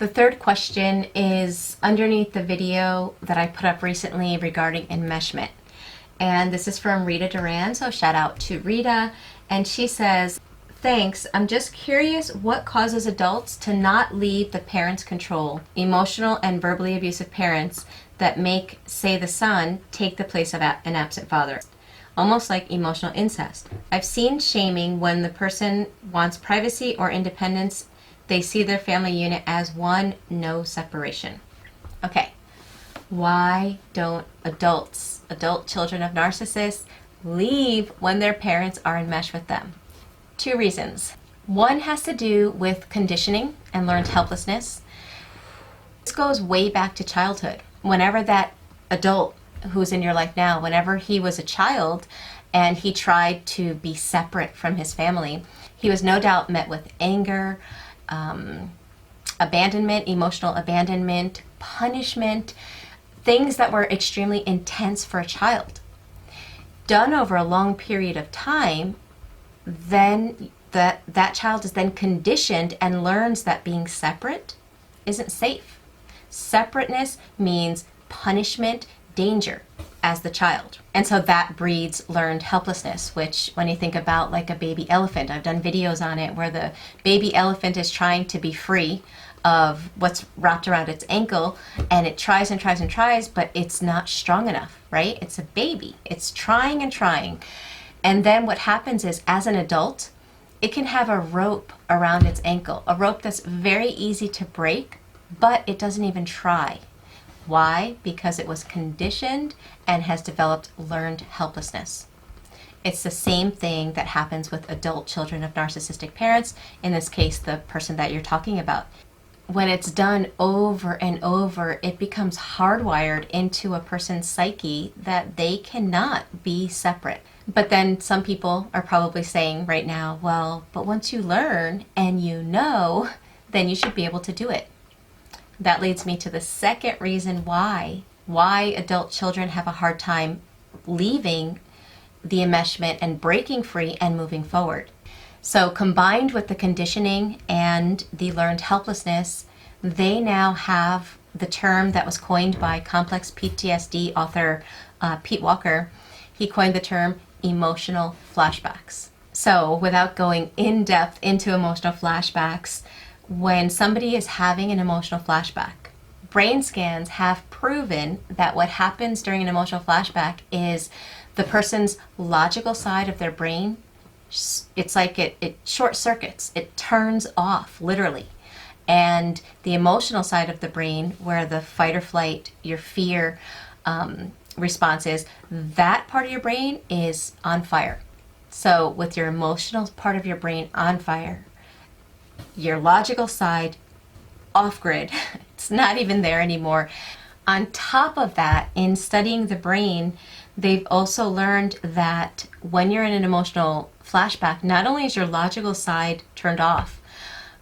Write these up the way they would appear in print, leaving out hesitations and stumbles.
The third question is underneath the video that I put up recently regarding enmeshment. And this is from Rita Duran, so shout out to Rita. And she says, thanks, I'm just curious what causes adults to not leave the parents' control, emotional and verbally abusive parents that make, say, the son take the place of an absent father. Almost like emotional incest. I've seen shaming when the person wants privacy or independence. They see their family unit as one, no separation. Okay, why don't adult children of narcissists, leave when their parents are enmeshed with them? Two reasons. One has to do with conditioning and learned helplessness. This goes way back to childhood. Whenever that adult who's in your life now, whenever he was a child and he tried to be separate from his family, he was no doubt met with anger, abandonment, emotional abandonment, punishment, things that were extremely intense for a child. Done over a long period of time, then that child is then conditioned and learns that being separate isn't safe. Separateness means punishment, danger as the child. And so that breeds learned helplessness, which when you think about like a baby elephant, I've done videos on it where the baby elephant is trying to be free of what's wrapped around its ankle, and it tries and tries and tries, but it's not strong enough, right? It's a baby. It's trying and trying. And then what happens is, as an adult, it can have a rope around its ankle, a rope that's very easy to break, but it doesn't even try. Why? Because it was conditioned and has developed learned helplessness. It's the same thing that happens with adult children of narcissistic parents, in this case, the person that you're talking about. When it's done over and over, it becomes hardwired into a person's psyche that they cannot be separate. But then some people are probably saying right now, well, but once you learn and you know, then you should be able to do it. That leads me to the second reason why adult children have a hard time leaving the enmeshment and breaking free and moving forward. So combined with the conditioning and the learned helplessness, they now have the term that was coined by complex PTSD author Pete Walker. He coined the term emotional flashbacks. So without going in depth into emotional flashbacks, when somebody is having an emotional flashback, brain scans have proven that what happens during an emotional flashback is the person's logical side of their brain, it's like it short circuits, it turns off literally. And the emotional side of the brain, where the fight or flight, your fear response is, that part of your brain is on fire. So with your emotional part of your brain on fire, your logical side off grid, it's not even there anymore. On top of that, in studying the brain, they've also learned that when you're in an emotional flashback, not only is your logical side turned off,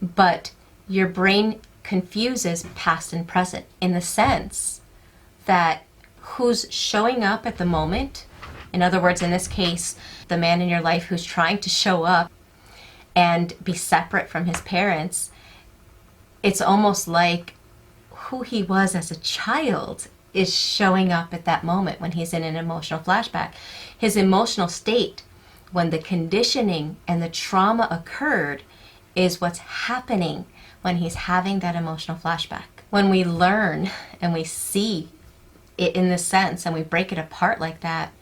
but your brain confuses past and present, in the sense that who's showing up at the moment, in other words, in this case, the man in your life who's trying to show up and be separate from his parents, it's almost like who he was as a child is showing up at that moment when he's in an emotional flashback. His emotional state, when the conditioning and the trauma occurred, is what's happening when he's having that emotional flashback. When we learn and we see it in this sense and we break it apart like that,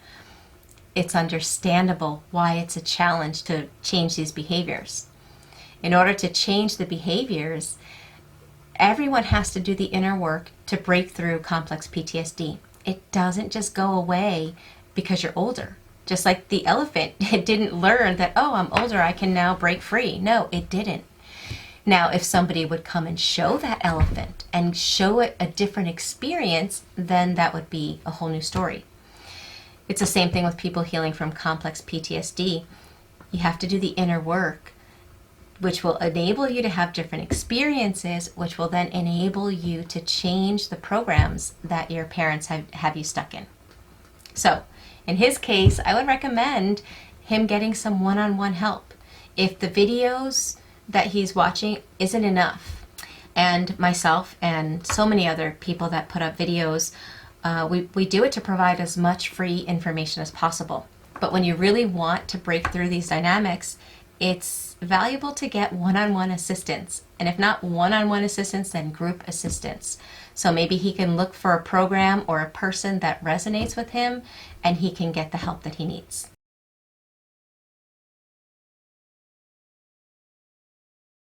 it's understandable why it's a challenge to change these behaviors. In order to change the behaviors, everyone has to do the inner work to break through complex PTSD. It doesn't just go away because you're older. Just like the elephant, it didn't learn that, oh, I'm older, I can now break free. No, it didn't. Now, if somebody would come and show that elephant and show it a different experience, then that would be a whole new story. It's the same thing with people healing from complex PTSD. You have to do the inner work, which will enable you to have different experiences, which will then enable you to change the programs that your parents have you stuck in. So, in his case, I would recommend him getting some one-on-one help. If the videos that he's watching isn't enough, and myself and so many other people that put up videos, we do it to provide as much free information as possible. But when you really want to break through these dynamics, it's valuable to get one-on-one assistance. And if not one-on-one assistance, then group assistance. So maybe he can look for a program or a person that resonates with him, and he can get the help that he needs.